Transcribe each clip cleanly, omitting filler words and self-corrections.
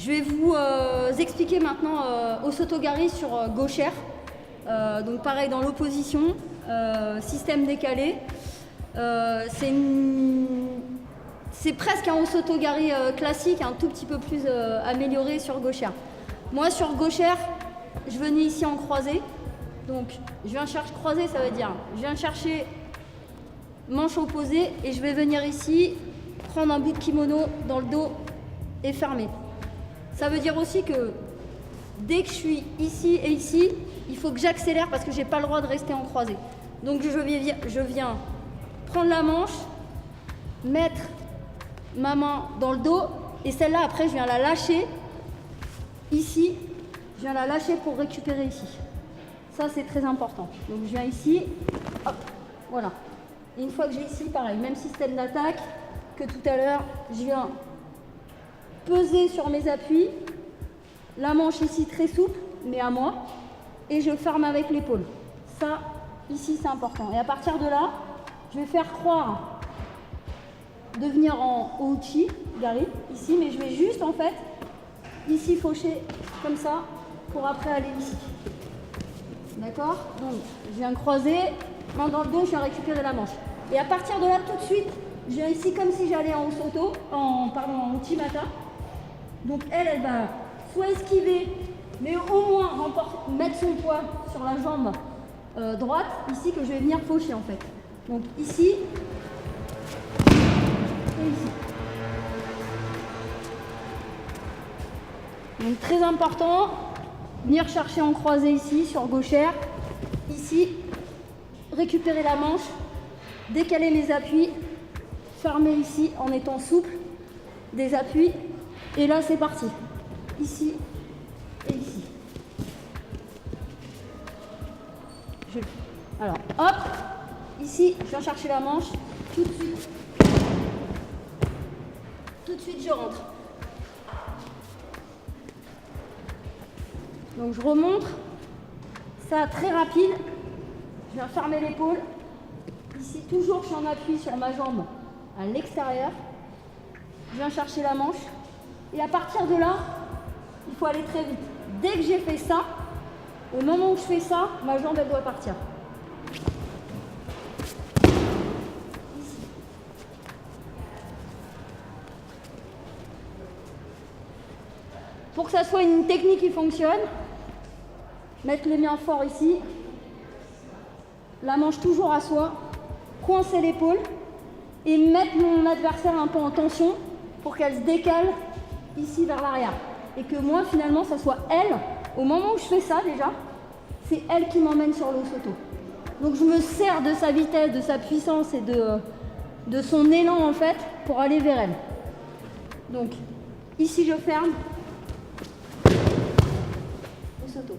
Je vais vous expliquer maintenant Osotogari sur gauchère. Donc pareil dans l'opposition, système décalé. C'est presque un Osotogari classique, un tout petit peu plus amélioré sur gauchère. Moi sur gauchère, je venais ici en croisée. Donc je viens chercher croisée, ça veut dire je viens chercher manche opposée et je vais venir ici prendre un bout de kimono dans le dos et fermer. Ça veut dire aussi que dès que je suis ici et ici, il faut que j'accélère parce que je n'ai pas le droit de rester en croisée. Donc je viens prendre la manche, mettre ma main dans le dos et celle-là après je viens la lâcher ici, je viens la lâcher pour récupérer ici. Ça c'est très important. Donc je viens ici, hop, voilà. Et une fois que j'ai ici, pareil, même système d'attaque que tout à l'heure, je viens peser sur mes appuis, la manche ici très souple, mais à moi, et je ferme avec l'épaule. Ça, ici, c'est important. Et à partir de là, je vais faire croire de venir en Ouchi, Gari, ici, mais je vais juste, en fait, ici, faucher comme ça, pour après aller ici. D'accord? Donc, je viens croiser, main dans le dos, je viens récupérer la manche. Et à partir de là, tout de suite, je viens ici comme si j'allais en Osoto, en Uchimata. Donc elle va soit esquiver, mais au moins mettre son poids sur la jambe droite, ici que je vais venir faucher en fait. Donc ici et ici. Donc très important, venir chercher en croisée ici, sur gauchère, ici, récupérer la manche, décaler mes appuis, fermer ici en étant souple, des appuis. Et là, c'est parti. Ici et ici. Alors, hop. Ici, je viens chercher la manche. Tout de suite. Tout de suite, je rentre. Donc, je remonte. Ça, très rapide. Je viens fermer l'épaule. Ici, toujours, je suis en appui sur ma jambe à l'extérieur. Je viens chercher la manche. Et à partir de là, il faut aller très vite. Dès que j'ai fait ça, au moment où je fais ça, ma jambe, elle doit partir. Ici. Pour que ça soit une technique qui fonctionne, mettre les mains fort ici, la manche toujours à soi, coincer l'épaule et mettre mon adversaire un peu en tension pour qu'elle se décale ici vers l'arrière. Et que moi, finalement, ça soit elle, au moment où je fais ça déjà, c'est elle qui m'emmène sur l'Osoto. Donc je me sers de sa vitesse, de sa puissance et de son élan en fait pour aller vers elle. Donc ici je ferme, Osoto.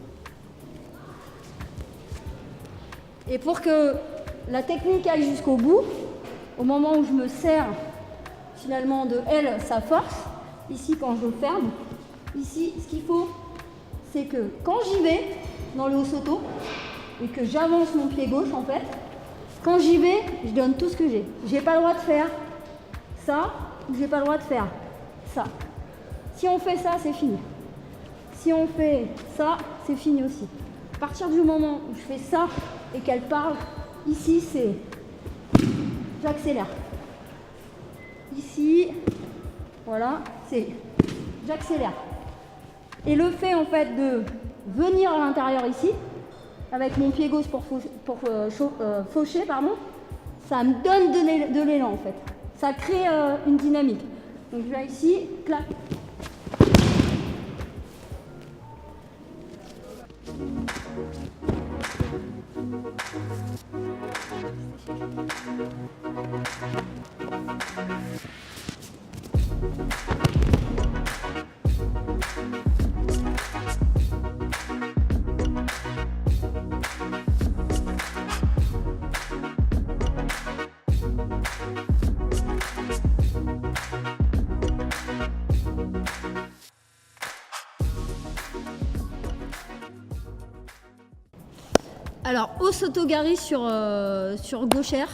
Et pour que la technique aille jusqu'au bout, au moment où je me sers finalement de elle, sa force, ici quand je ferme, ici ce qu'il faut, c'est que quand j'y vais dans le Osoto et que j'avance mon pied gauche en fait, quand j'y vais, je donne tout ce que j'ai. J'ai pas le droit de faire ça ou j'ai pas le droit de faire ça. Si on fait ça, c'est fini. Si on fait ça, c'est fini aussi. À partir du moment où je fais ça et qu'elle parle, ici c'est j'accélère. Ici, voilà, c'est j'accélère. Et le fait en fait de venir à l'intérieur ici, avec mon pied gauche pour faucher, pardon, ça me donne de l'élan en fait. Ça crée une dynamique. Donc je vais ici, clac. Alors, Osotogari sur gauchère.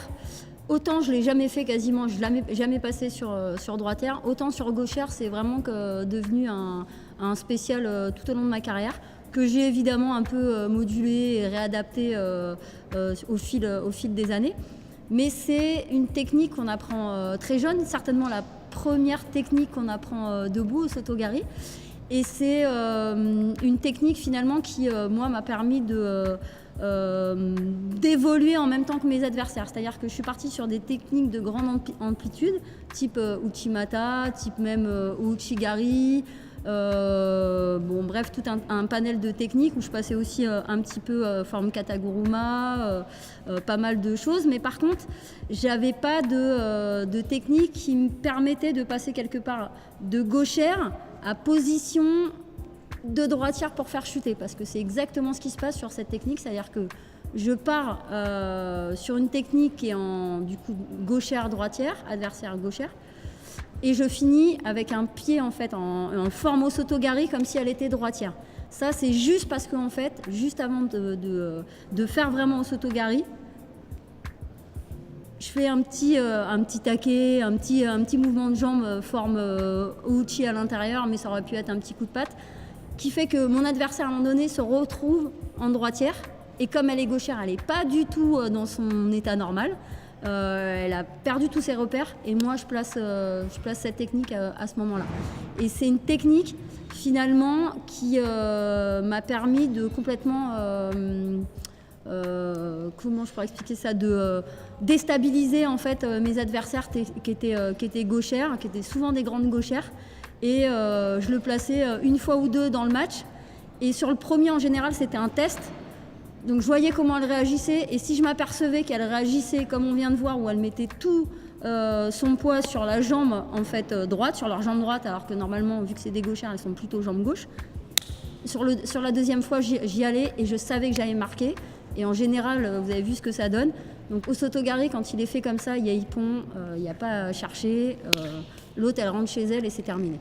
autant je l'ai jamais fait quasiment, je l'ai jamais passé sur droitière, autant sur gauchère, c'est vraiment devenu un spécial tout au long de ma carrière, que j'ai évidemment un peu modulé et réadapté au fil des années. Mais c'est une technique qu'on apprend très jeune, certainement la première technique qu'on apprend debout au Sotogari. Et c'est une technique finalement qui, moi, m'a permis d'évoluer en même temps que mes adversaires. C'est-à-dire que je suis partie sur des techniques de grande amplitude, type Uchimata, type même Uchigari, bref, tout un panel de techniques où je passais aussi un petit peu forme Kataguruma, pas mal de choses. Mais par contre, j'avais pas de technique qui me permettait de passer quelque part de gauchère à position de droitière pour faire chuter, parce que c'est exactement ce qui se passe sur cette technique, c'est-à-dire que je pars sur une technique qui est en du coup gauchère droitière, adversaire gauchère, et je finis avec un pied en fait en forme Osotogari comme si elle était droitière. Ça c'est juste parce que en fait, juste avant de faire vraiment Osotogari, je fais un petit taquet, un petit mouvement de jambe forme Ouchi à l'intérieur, mais ça aurait pu être un petit coup de patte, qui fait que mon adversaire à un moment donné se retrouve en droitière, et comme elle est gauchère, elle n'est pas du tout dans son état normal, elle a perdu tous ses repères, et moi je place cette technique à ce moment-là. Et c'est une technique finalement qui m'a permis de complètement... comment je pourrais expliquer ça, de déstabiliser en fait mes adversaires qui étaient gauchères, qui étaient souvent des grandes gauchères, et je le plaçais une fois ou deux dans le match, et sur le premier en général c'était un test, donc je voyais comment elle réagissait, et si je m'apercevais qu'elle réagissait comme on vient de voir, où elle mettait tout son poids sur la jambe en fait droite, sur leur jambe droite, alors que normalement vu que c'est des gauchères elles sont plutôt jambe gauche, sur la deuxième fois j'y allais et je savais que j'allais marquer. Et en général, vous avez vu ce que ça donne. Donc Osotogari, quand il est fait comme ça, il y a Ippon, il n'y a pas à chercher. L'autre, elle rentre chez elle et c'est terminé.